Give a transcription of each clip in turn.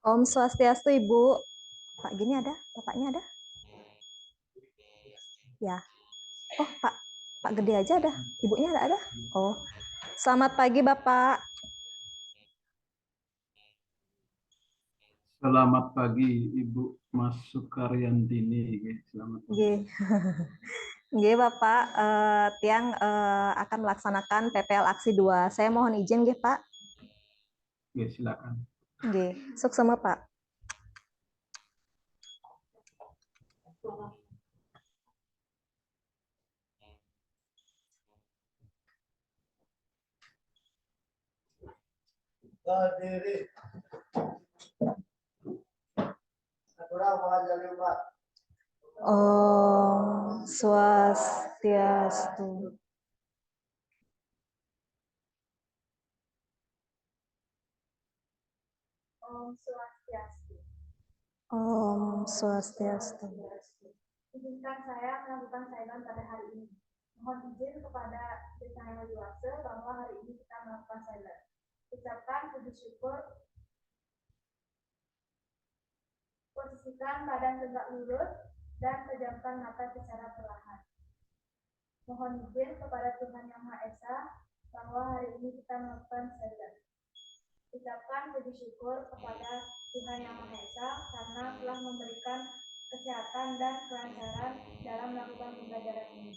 Om Swastiastu, Ibu. Pak gini ada? Bapaknya ada? Ya. Oh, Pak Gede aja ada. Ibunya ada? Oh. Selamat pagi, Bapak. Selamat pagi, Ibu Mas Sukaryantini. Selamat pagi. Nggih, Bapak. Tiang akan melaksanakan PPL Aksi 2. Saya mohon izin, nggih, Pak. Silakan. Nggih, suksema, Pak. Berdiri. Om Swastiastu. Om Swastiastu. Om Swastiastu. Izinkan saya melakukan silent pada hari ini. Mohon izin kepada Desa Yang Dewasa bahwa hari ini kita melakukan silent. Ucapkan puji syukur. Posisikan badan tegak lurus dan pejamkan mata secara perlahan. Mohon izin kepada Tuhan Yang Maha Esa bahwa hari ini kita melakukan silent. Ucapkan puji syukur kepada Tuhan Yang Maha Esa karena telah memberikan kesehatan dan kelancaran dalam melakukan pembelajaran ini.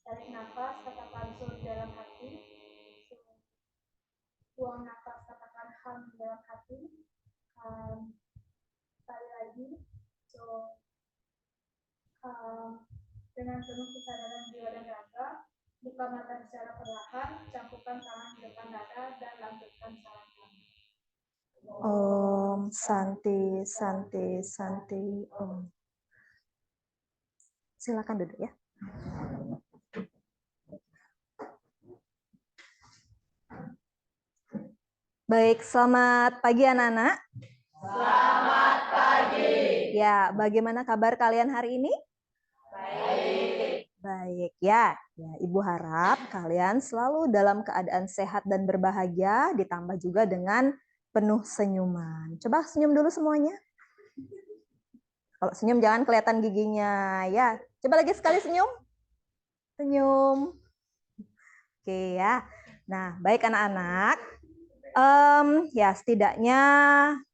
Tarik nafas, katakan sur dalam hati. Buang nafas, katakan ham dalam hati. Sekali lagi. Dengan penuh kesadaran jiwa dan raga, buka mata secara perlahan, cangkupkan tangan di depan dada dan lanjutkan salam. Om Santi Santi Santi Om. Silakan duduk ya. Baik, selamat pagi anak-anak. Selamat pagi. Ya, bagaimana kabar kalian hari ini? Baik. Baik ya. Ibu harap kalian selalu dalam keadaan sehat dan berbahagia, ditambah juga dengan penuh senyuman. Coba senyum dulu semuanya. Kalau senyum jangan kelihatan giginya ya. Coba lagi sekali senyum. Senyum. Oke ya. Nah, baik anak-anak. Ya setidaknya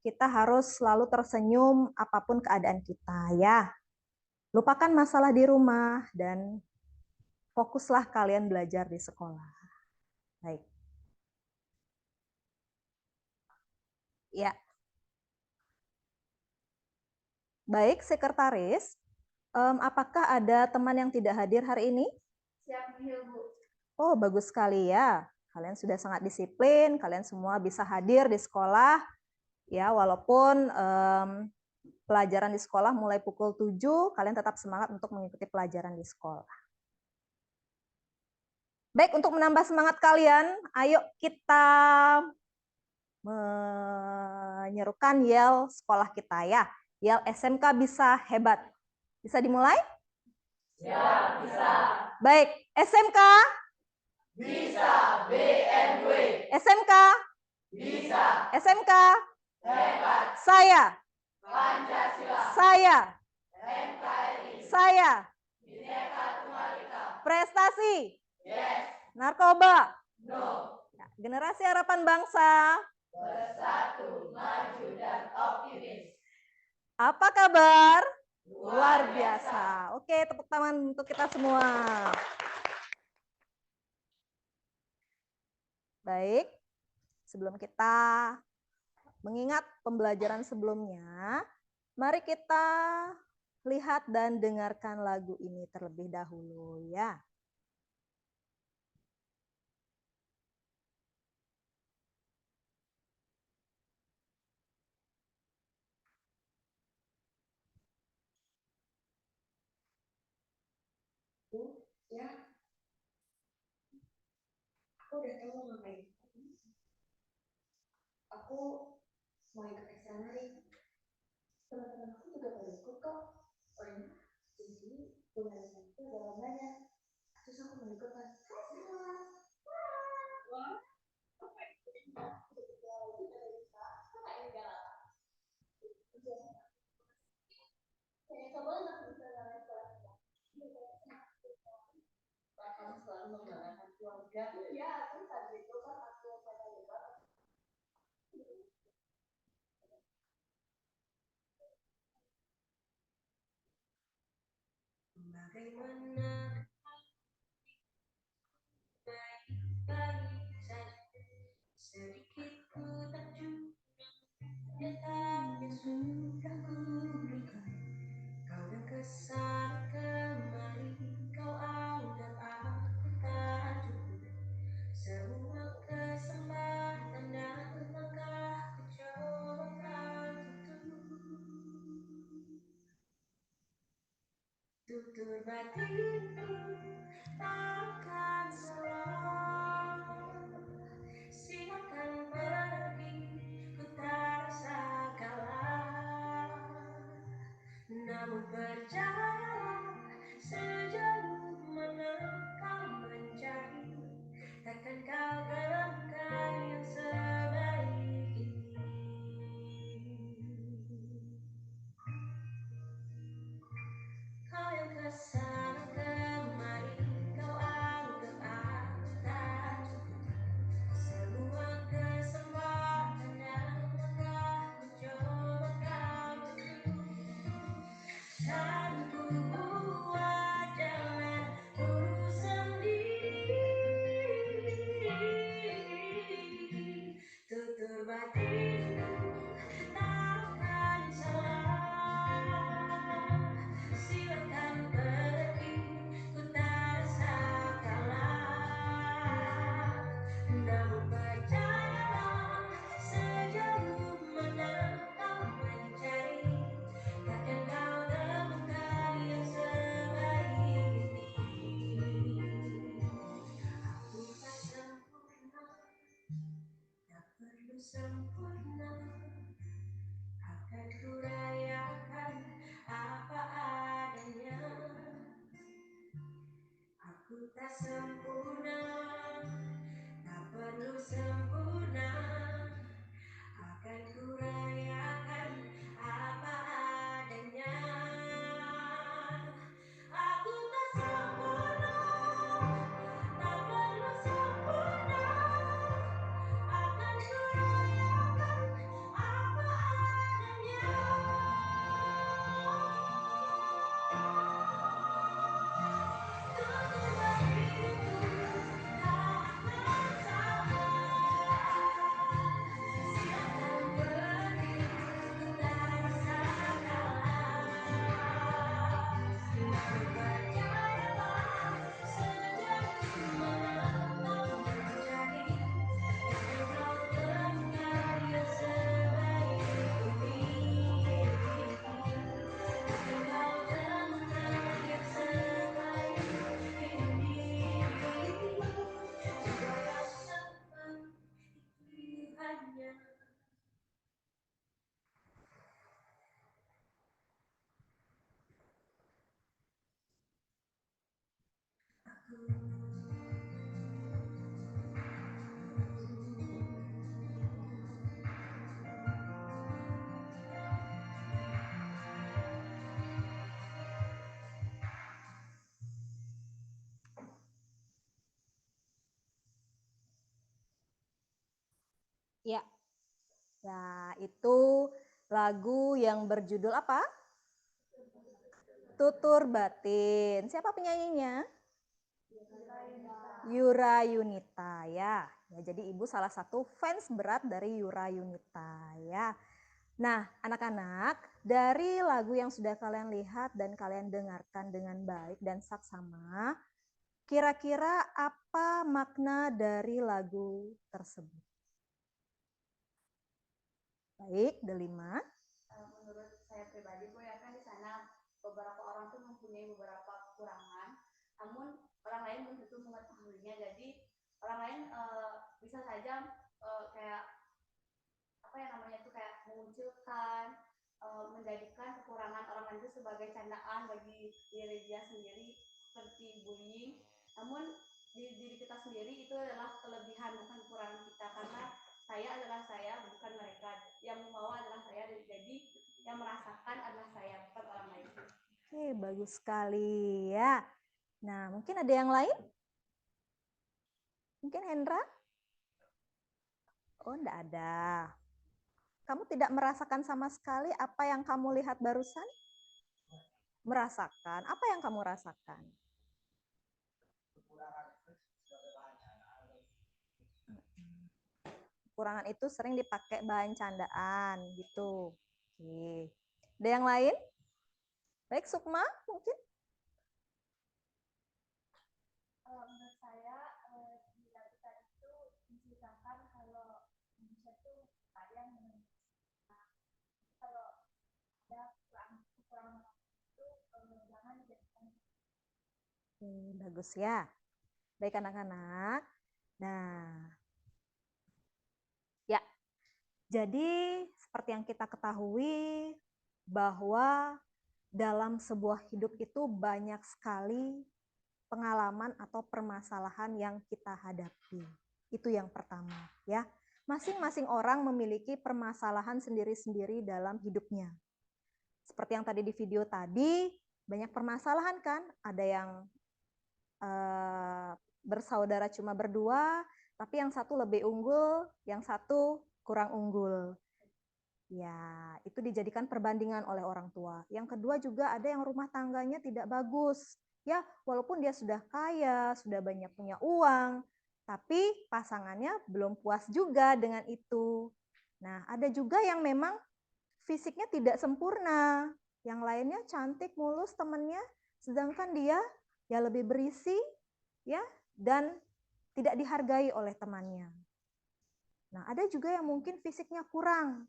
kita harus selalu tersenyum apapun keadaan kita ya. Lupakan masalah di rumah dan fokuslah kalian belajar di sekolah. Baik. Ya. Baik, sekretaris. Apakah ada teman yang tidak hadir hari ini? Siap, Bu. Oh, bagus sekali ya. Kalian sudah sangat disiplin, kalian semua bisa hadir di sekolah. Ya, walaupun pelajaran di sekolah mulai pukul 7, kalian tetap semangat untuk mengikuti pelajaran di sekolah. Baik, untuk menambah semangat kalian, ayo kita menyerukan yel sekolah kita ya. Yel SMK bisa hebat. Bisa dimulai? Ya, bisa. Baik, SMK? Bisa. BNW. SMK? Bisa. SMK? Hebat. Saya? Pancasila. Saya? NKRI. Saya? Bhinneka Tunggal Ika. Prestasi? Yes. Narkoba? No. Generasi harapan bangsa? Bersatu, maju, dan optimis. Apa kabar? Luar Biasa. Oke, tepuk tangan untuk kita semua. Baik, sebelum kita mengingat pembelajaran sebelumnya, mari kita lihat dan dengarkan lagu ini terlebih dahulu ya. Ya, aku udah tahu mau ngapain. Aku mau ikut ekstra nari. Teman-teman aku juga pada ikut kok. Oh ya, jadi pembahasan itu ada lombanya. Terus aku mau ikut kan. Hai semua. Wah, apa itu? Itu bisa. Apa yang jalan? membanggakan keluarga. Iya, kan tadi itu kan aku kata juga. Bagaimana baik-baik saja, sedikit ku terjun, nyatanya sudah kuberikan. Kau yang kesana kemari, kau anggap aku tak cukup. Semua kesempatan dan langkah ku coba kau tutur batinku takkan salah. Silakan pergi, ku tak rasa kalah. Namun percayalah, sejauh mana kau mencari, takkan kau temukan yang sebaik ini. Kau yang kesana kemari, kau anggap aku tak cukup. Semua kesempatan dan langkah ku coba kau tutup. Dan ku buat jalan urus sendiri. Tutur batinku takkan salah. Silakan pergi, ku tak rasa kalah. Namun percayalah, sejauh mana kau mencari, takkan kau temukan yang sebaik ini. Aku tak sempurna, tak perlu sempurna. Akan kurayakan apa adanya. Aku tak sempurna, tak perlu sempurna. Akan kurayakan apa adanya. Aku tak sempurna, tak perlu sempurna. Akan kurayakan apa adanya. Tutur batinku takkan salah. Silakan pergi, ku tak rasa kalah. Namun percayalah, sejauh mana kau mencari, takkan kau temukan yang sebaik ini. Takkan kau temukan yang sebaik ini. Jiwa yang sama itu hanya Ya, ya itu lagu yang berjudul apa? Tutur Batin. Siapa penyanyinya? Yura Yunita ya. Ya, jadi Ibu salah satu fans berat dari Yura Yunita ya. Nah, anak-anak, dari lagu yang sudah kalian lihat dan kalian dengarkan dengan baik dan saksama, kira-kira apa makna dari lagu tersebut? Baik, Delima. Menurut saya pribadi, Bu, ya kan di sana beberapa orang tuh mempunyai beberapa kekurangan, namun orang lain belum tentu mengetahuinya. Jadi orang lain bisa saja kayak apa ya namanya itu kayak mengucilkan, menjadikan kekurangan orang lain itu sebagai candaan bagi diri dia sendiri seperti bullying. Namun di diri kita sendiri itu adalah kelebihan bukan kekurangan kita, karena saya adalah saya bukan mereka, yang membawa adalah saya, jadi yang merasakan adalah saya bukan orang lain. Oke, bagus sekali ya. Nah, mungkin ada yang lain? Mungkin Hendra? Oh, enggak ada. Kamu tidak merasakan sama sekali apa yang kamu lihat barusan? Merasakan. Apa yang kamu rasakan? Kekurangan itu sering dipakai bahan candaan gitu. Oke. Ada yang lain? Baik, Sukma mungkin? Menurut saya di lagu tadi itu menceritakan kalau manusia itu kalian kalau ada kekurangan itu jangan dijadikan. Bagus ya. Baik anak-anak. Nah, ya. Jadi seperti yang kita ketahui bahwa dalam sebuah hidup itu banyak sekali pengalaman atau permasalahan yang kita hadapi. Itu yang pertama, ya. Masing-masing orang memiliki permasalahan sendiri-sendiri dalam hidupnya. Seperti yang tadi di video tadi, banyak permasalahan kan? Ada yang bersaudara cuma berdua, tapi yang satu lebih unggul, yang satu kurang unggul. Ya, itu dijadikan perbandingan oleh orang tua. Yang kedua juga ada yang rumah tangganya tidak bagus. Ya, walaupun dia sudah kaya, sudah banyak punya uang, tapi pasangannya belum puas juga dengan itu. Nah, ada juga yang memang fisiknya tidak sempurna. Yang lainnya cantik, mulus temannya, sedangkan dia ya lebih berisi, ya, dan tidak dihargai oleh temannya. Nah, ada juga yang mungkin fisiknya kurang.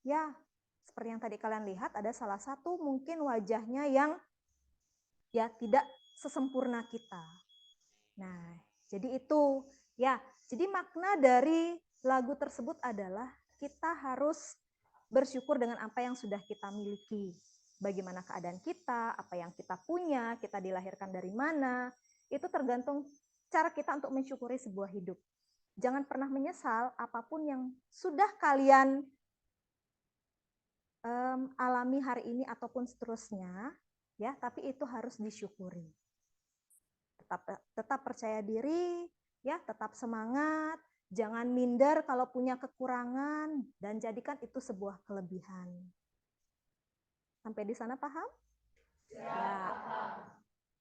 Ya, seperti yang tadi kalian lihat, ada salah satu mungkin wajahnya yang ya tidak sesempurna kita. Nah, jadi itu ya. Jadi makna dari lagu tersebut adalah kita harus bersyukur dengan apa yang sudah kita miliki. Bagaimana keadaan kita, apa yang kita punya, kita dilahirkan dari mana, itu tergantung cara kita untuk mensyukuri sebuah hidup. Jangan pernah menyesal apapun yang sudah kalian alami hari ini ataupun seterusnya, ya, tapi itu harus disyukuri. Tetap percaya diri, ya, tetap semangat, jangan minder kalau punya kekurangan, dan jadikan itu sebuah kelebihan. Sampai di sana paham? Ya.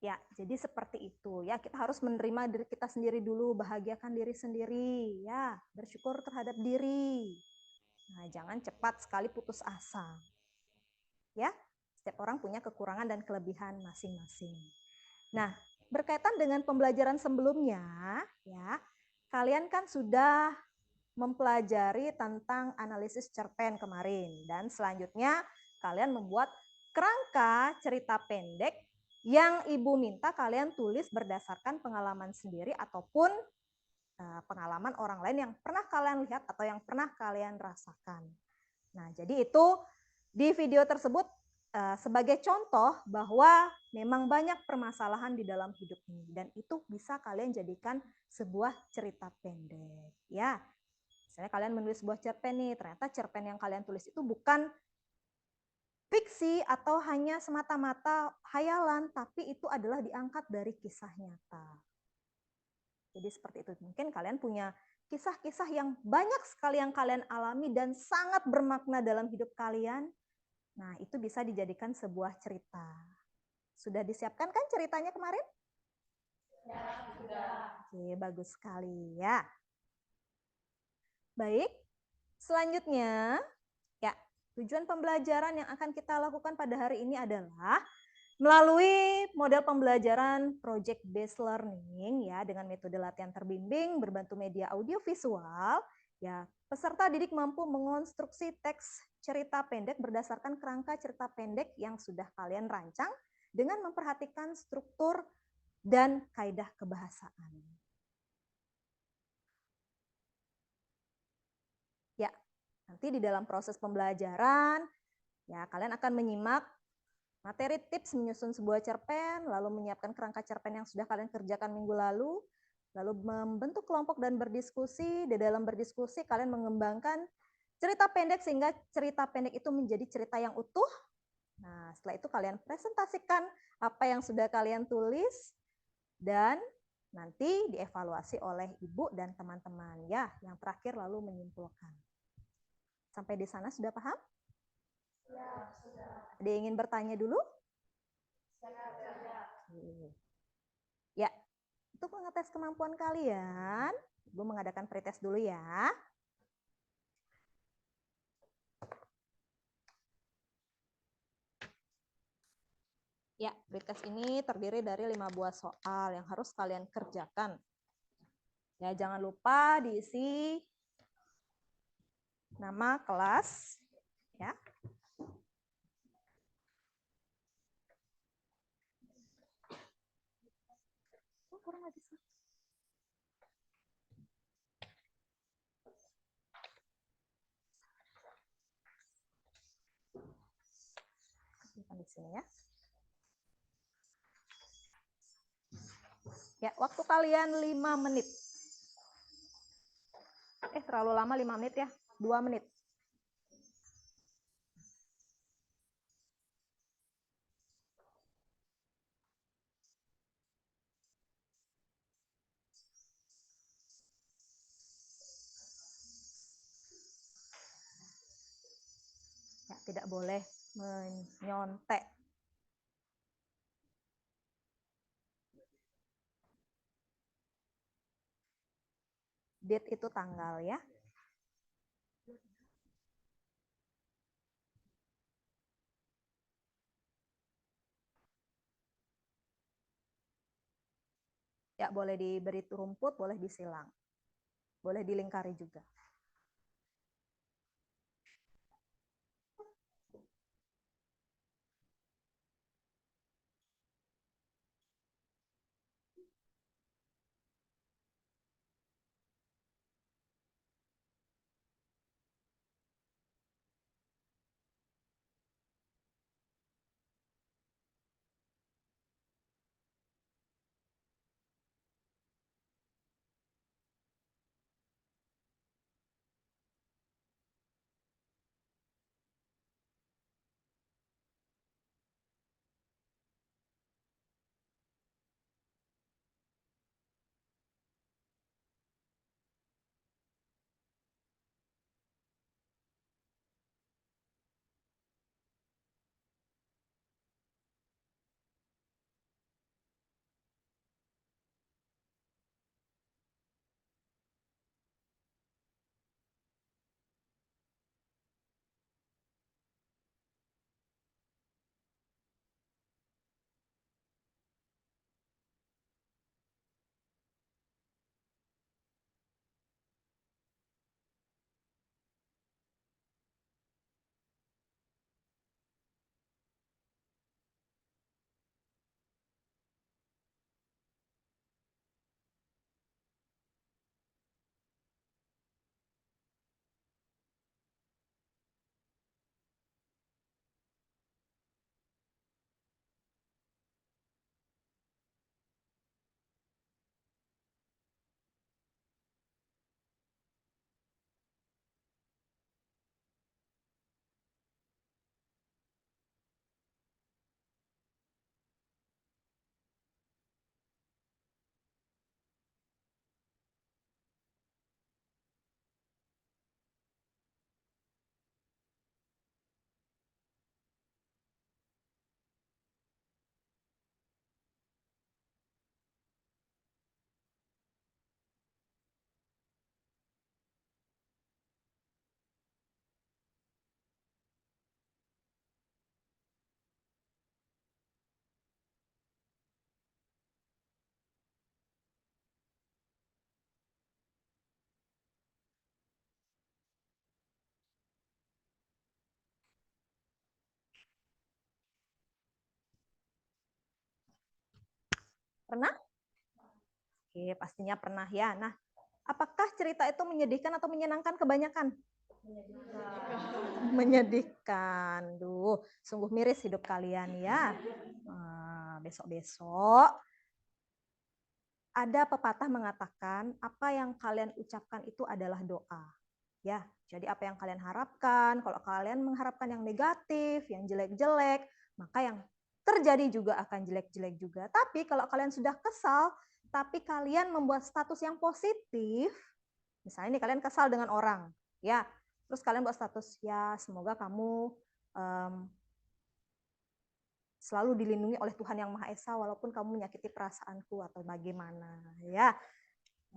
Ya, jadi seperti itu ya, kita harus menerima diri kita sendiri dulu, bahagiakan diri sendiri, ya, bersyukur terhadap diri. Nah, jangan cepat sekali putus asa. Ya, setiap orang punya kekurangan dan kelebihan masing-masing. Nah, berkaitan dengan pembelajaran sebelumnya, ya, kalian kan sudah mempelajari tentang analisis cerpen kemarin, dan selanjutnya kalian membuat kerangka cerita pendek yang Ibu minta kalian tulis berdasarkan pengalaman sendiri ataupun pengalaman orang lain yang pernah kalian lihat atau yang pernah kalian rasakan. Nah, jadi itu di video tersebut sebagai contoh bahwa memang banyak permasalahan di dalam hidup ini dan itu bisa kalian jadikan sebuah cerita pendek. Ya, misalnya kalian menulis sebuah cerpen nih, ternyata cerpen yang kalian tulis itu bukan fiksi atau hanya semata-mata hayalan, tapi itu adalah diangkat dari kisah nyata. Jadi seperti itu. Mungkin kalian punya kisah-kisah yang banyak sekali yang kalian alami dan sangat bermakna dalam hidup kalian. Nah, itu bisa dijadikan sebuah cerita. Sudah disiapkan kan ceritanya kemarin? Ya, sudah. Oke, bagus sekali ya. Baik, selanjutnya ya, tujuan pembelajaran yang akan kita lakukan pada hari ini adalah melalui model pembelajaran project based learning ya, dengan metode latihan terbimbing berbantu media audiovisual ya, peserta didik mampu mengonstruksi teks cerita pendek berdasarkan kerangka cerita pendek yang sudah kalian rancang dengan memperhatikan struktur dan kaidah kebahasaan. Ya, nanti di dalam proses pembelajaran ya, kalian akan menyimak materi tips menyusun sebuah cerpen, lalu menyiapkan kerangka cerpen yang sudah kalian kerjakan minggu lalu, lalu membentuk kelompok dan berdiskusi. Di dalam berdiskusi kalian mengembangkan cerita pendek sehingga cerita pendek itu menjadi cerita yang utuh. Nah, setelah itu kalian presentasikan apa yang sudah kalian tulis dan Nanti dievaluasi oleh ibu dan teman-teman ya. Yang terakhir lalu menyimpulkan. Sampai di sana sudah paham? Ya, sudah. Ada yang ingin bertanya dulu? Ya, untuk mengetes kemampuan kalian, Ibu mengadakan pretest dulu ya. Ya, pretest ini terdiri dari 5 buah soal yang harus kalian kerjakan. Ya, jangan lupa diisi nama kelas, ya. Oh, kurang lagi sih. Di sini ya. Ya, waktu kalian 5 menit. Terlalu lama 5 menit ya. 2 menit. Ya, tidak boleh menyontek. Date itu tanggal ya. Ya, boleh diberi rumput, boleh disilang. Boleh dilingkari juga. Pernah? Oke, pastinya pernah ya. Nah, apakah cerita itu menyedihkan atau menyenangkan kebanyakan? Menyedihkan. Duh, sungguh miris hidup kalian ya. Besok-besok ada pepatah mengatakan apa yang kalian ucapkan itu adalah doa. Ya, jadi apa yang kalian harapkan, kalau kalian mengharapkan yang negatif, yang jelek-jelek, maka yang terjadi juga akan jelek-jelek juga. Tapi kalau kalian sudah kesal, tapi kalian membuat status yang positif, misalnya nih kalian kesal dengan orang, ya, terus kalian buat status, ya semoga kamu selalu dilindungi oleh Tuhan Yang Maha Esa walaupun kamu menyakiti perasaanku atau bagaimana, ya.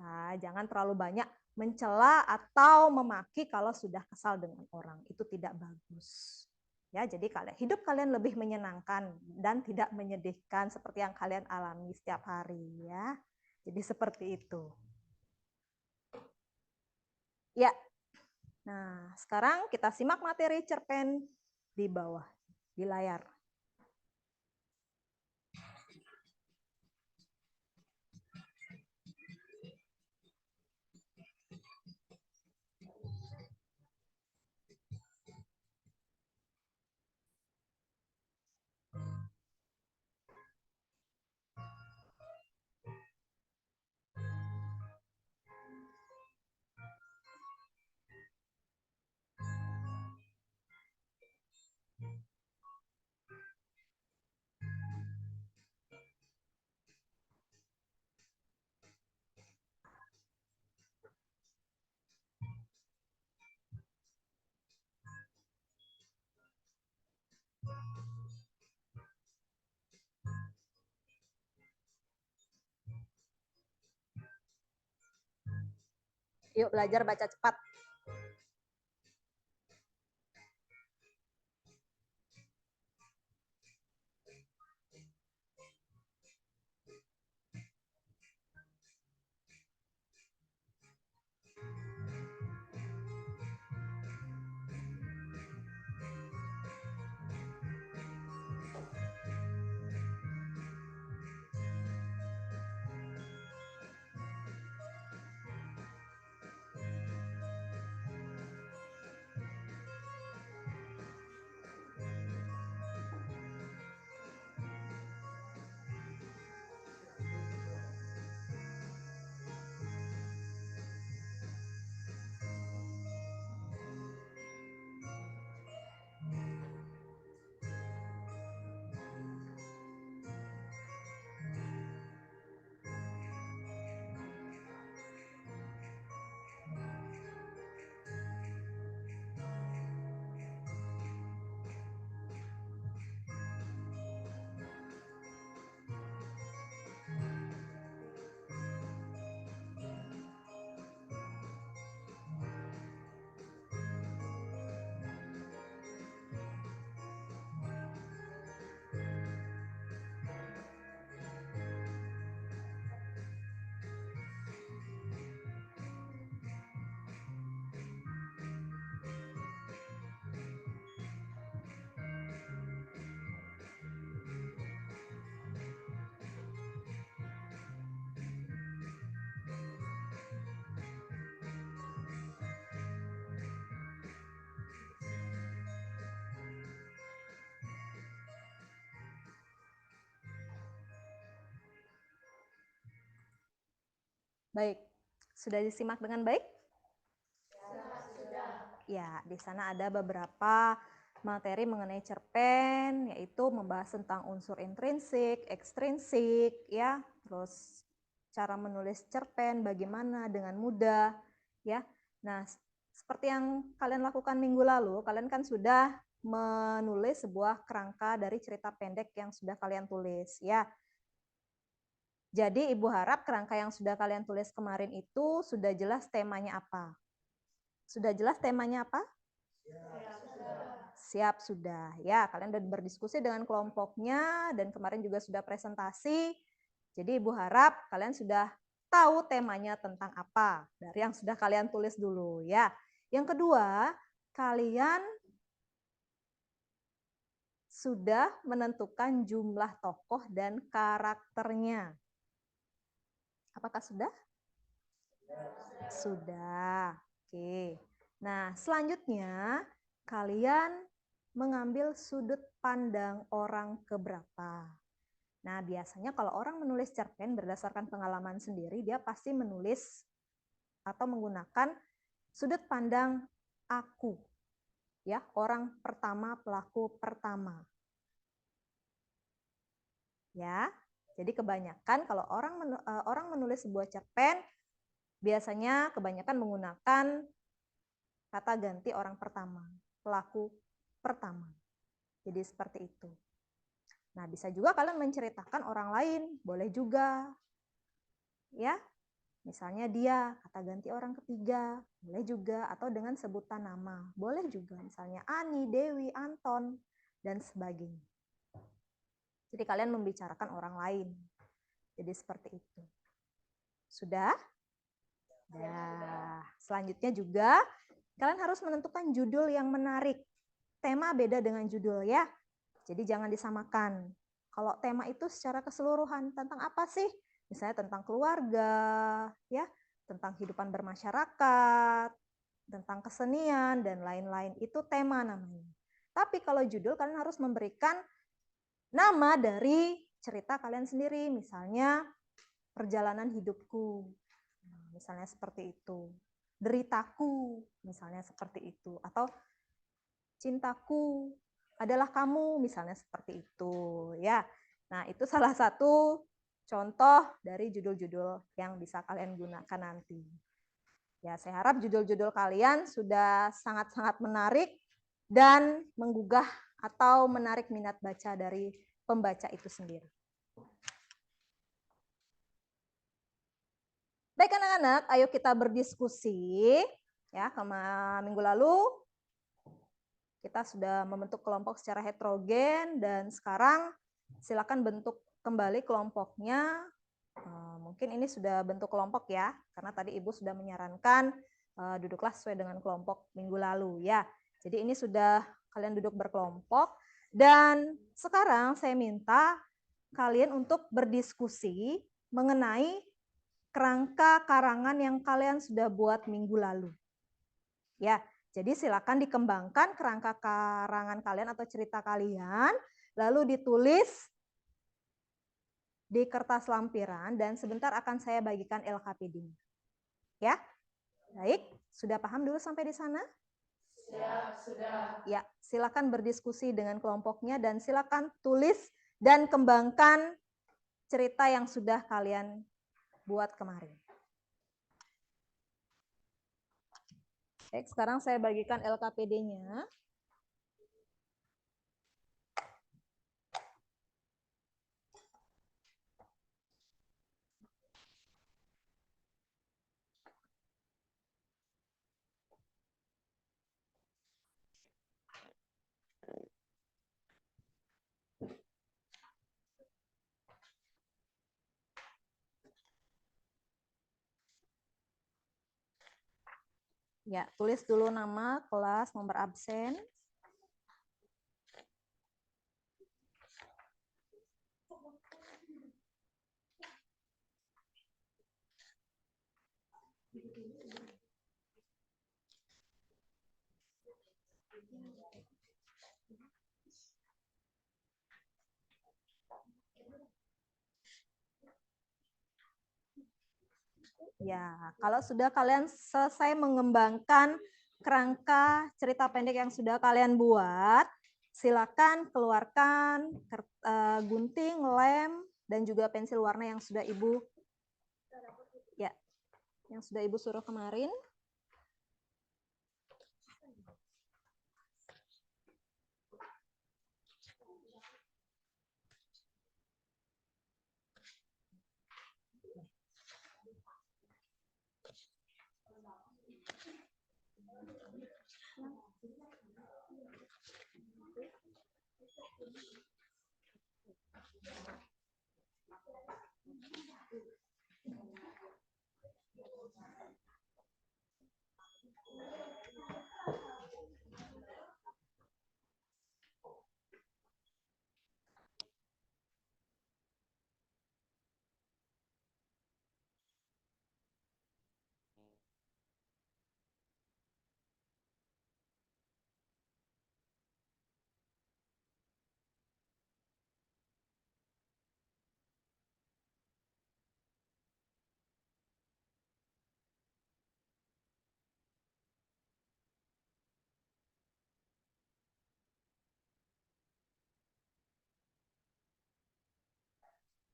Nah, jangan terlalu banyak mencela atau memaki kalau sudah kesal dengan orang, itu tidak bagus. Ya, jadi hidup kalian lebih menyenangkan dan tidak menyedihkan seperti yang kalian alami setiap hari, ya. Jadi seperti itu. Ya. Nah, sekarang kita simak materi cerpen di bawah, di layar. Yuk belajar baca cepat. Baik, sudah disimak dengan baik? Sudah. Ya, di sana ada beberapa materi mengenai cerpen, yaitu membahas tentang unsur intrinsik, ekstrinsik, ya, terus cara menulis cerpen, bagaimana dengan mudah, ya. Nah, seperti yang kalian lakukan minggu lalu, kalian kan sudah menulis sebuah kerangka dari cerita pendek yang sudah kalian tulis, ya. Jadi Ibu harap kerangka yang sudah kalian tulis kemarin itu sudah jelas temanya apa? Sudah jelas temanya apa? Siap, sudah. Ya, kalian sudah berdiskusi dengan kelompoknya dan kemarin juga sudah presentasi. Jadi Ibu harap kalian sudah tahu temanya tentang apa dari yang sudah kalian tulis dulu, ya. Yang kedua, kalian sudah menentukan jumlah tokoh dan karakternya. Apakah sudah? Sudah. Oke. Nah, selanjutnya kalian mengambil sudut pandang orang keberapa. Nah, biasanya kalau orang menulis cerpen berdasarkan pengalaman sendiri, dia pasti menulis atau menggunakan sudut pandang aku. Ya, orang pertama, pelaku pertama. Ya. Jadi kebanyakan kalau orang menulis sebuah cerpen, biasanya kebanyakan menggunakan kata ganti orang pertama, pelaku pertama. Jadi seperti itu. Nah, bisa juga kalian menceritakan orang lain, boleh juga. Ya, misalnya dia, kata ganti orang ketiga, boleh juga. Atau dengan sebutan nama, boleh juga. Misalnya Ani, Dewi, Anton, dan sebagainya. Jadi kalian membicarakan orang lain. Jadi seperti itu. Sudah? Nah, selanjutnya juga kalian harus menentukan judul yang menarik. Tema beda dengan judul ya. Jadi jangan disamakan. Kalau tema itu secara keseluruhan tentang apa sih? Misalnya tentang keluarga, ya, tentang kehidupan bermasyarakat, tentang kesenian dan lain-lain. Itu tema namanya. Tapi kalau judul kalian harus memberikan nama dari cerita kalian sendiri, misalnya perjalanan hidupku, misalnya seperti itu. Deritaku, misalnya seperti itu. Atau cintaku adalah kamu, misalnya seperti itu. Ya, nah itu salah satu contoh dari judul-judul yang bisa kalian gunakan nanti. Ya, saya harap judul-judul kalian sudah sangat-sangat menarik dan menggugah atau menarik minat baca dari pembaca itu sendiri. Baik anak-anak, ayo kita berdiskusi. Ya, minggu lalu kita sudah membentuk kelompok secara heterogen dan sekarang silakan bentuk kembali kelompoknya. Mungkin ini sudah bentuk kelompok ya, karena tadi Ibu sudah menyarankan duduklah sesuai dengan kelompok minggu lalu ya. Jadi ini sudah kalian duduk berkelompok dan sekarang saya minta kalian untuk berdiskusi mengenai kerangka karangan yang kalian sudah buat minggu lalu. Ya, jadi silakan dikembangkan kerangka karangan kalian atau cerita kalian, lalu ditulis di kertas lampiran dan sebentar akan saya bagikan LKPD-nya. Ya, baik. Sudah paham dulu sampai di sana? Siap, sudah. Ya, silakan berdiskusi dengan kelompoknya dan silakan tulis dan kembangkan cerita yang sudah kalian buat kemarin. Baik, sekarang saya bagikan LKPD-nya. Ya, tulis dulu nama, kelas, nomor absen. Ya, kalau sudah kalian selesai mengembangkan kerangka cerita pendek yang sudah kalian buat, silakan keluarkan gunting, lem, dan juga pensil warna yang sudah Ibu suruh kemarin.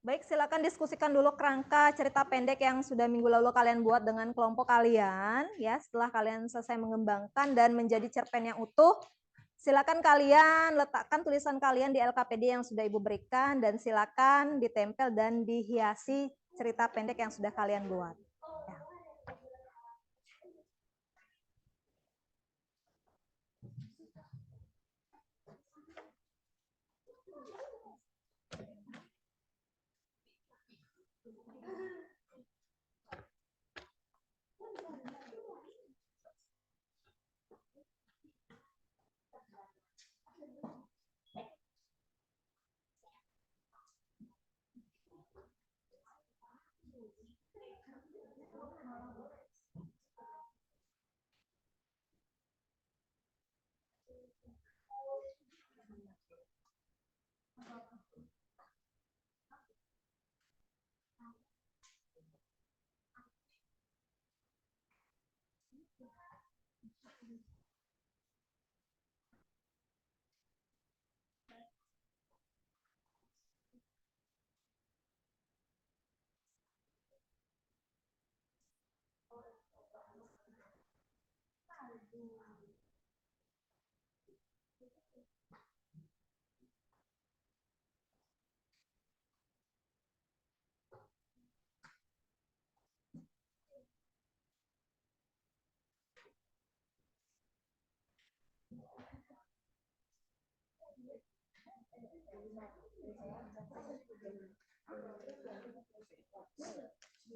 Baik, silakan diskusikan dulu kerangka cerita pendek yang sudah minggu lalu kalian buat dengan kelompok kalian. Ya, setelah kalian selesai mengembangkan dan menjadi cerpen yang utuh, silakan kalian letakkan tulisan kalian di LKPD yang sudah Ibu berikan dan silakan ditempel dan dihiasi cerita pendek yang sudah kalian buat. Ya.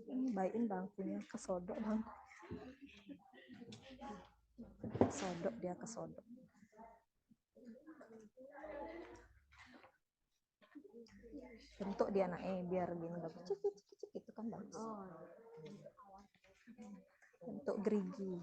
Ini baikin bangkunya, kesodok bang. Kesodok dia kesodok. Bentuk dia naik biar gini bagus. Cik cik cik cik itu kan bagus. Bentuk gerigi.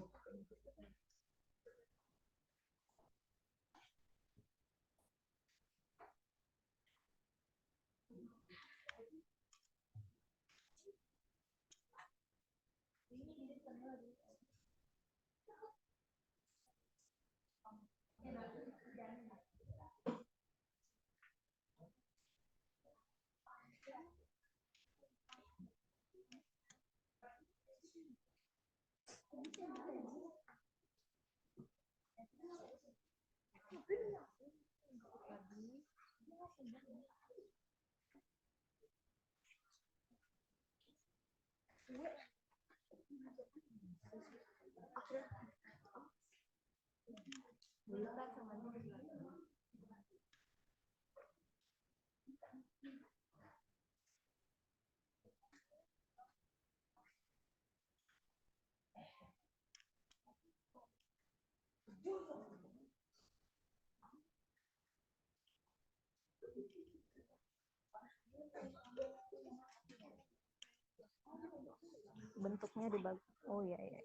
Bentuknya dibagi. Oh iya iya.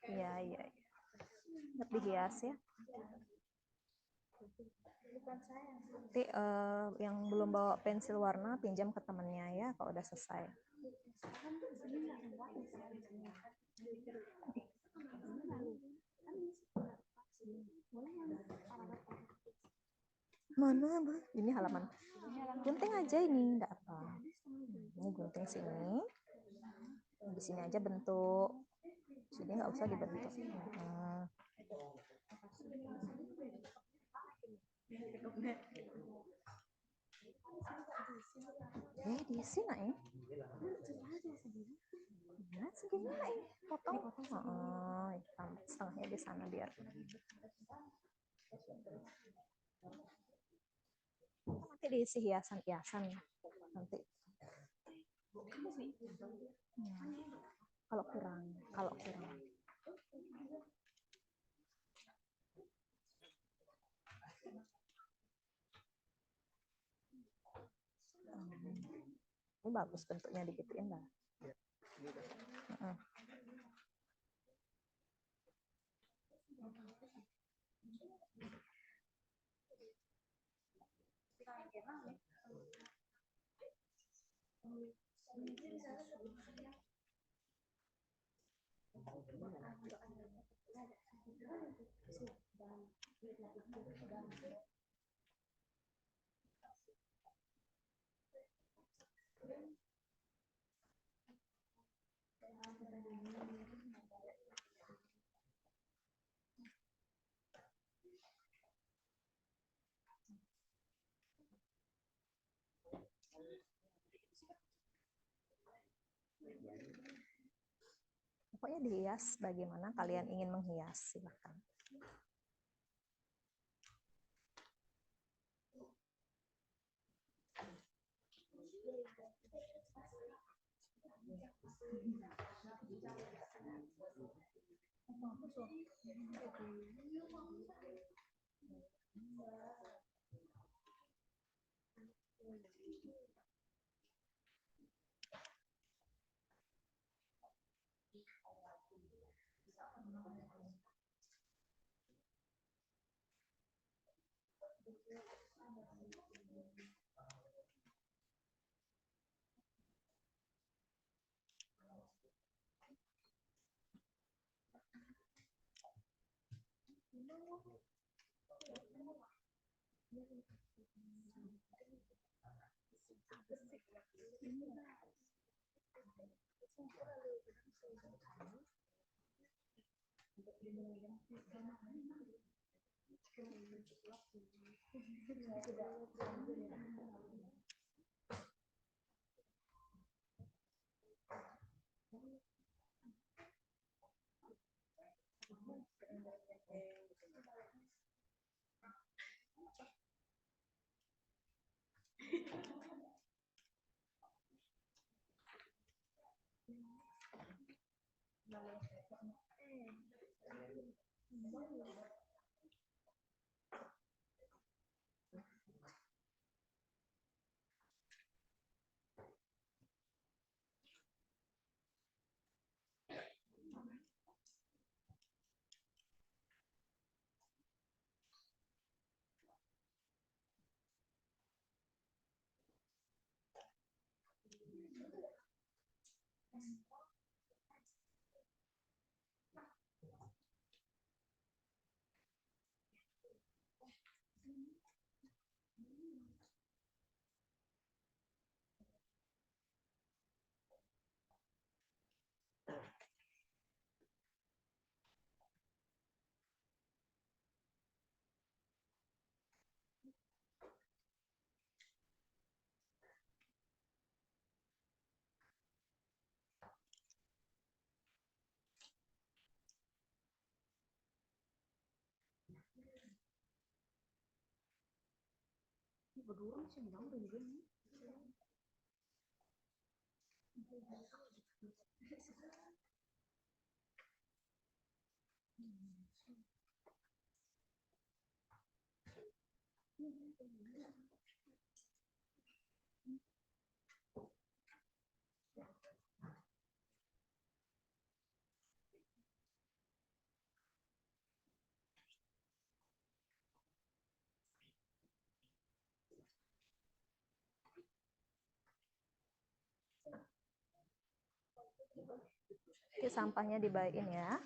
Iya iya. Lebih hias ya. Nanti yang belum bawa pensil warna pinjam ke temennya ya kalau udah selesai. Mana Bang? Ini halaman. Gunting aja ini, enggak apa. Ini gunting sini. Di sini aja bentuk. Sini nggak usah dibentuk. Di sini ya. Nah, segini ya. Potong. Setengahnya di sana biar. Nanti diisi hiasan-hiasan nanti. Kalau kurang. Ini bagus bentuknya digituin lah. Pokoknya dihias bagaimana kalian ingin menghias, silakan. Oke, sampahnya dibaikin ya.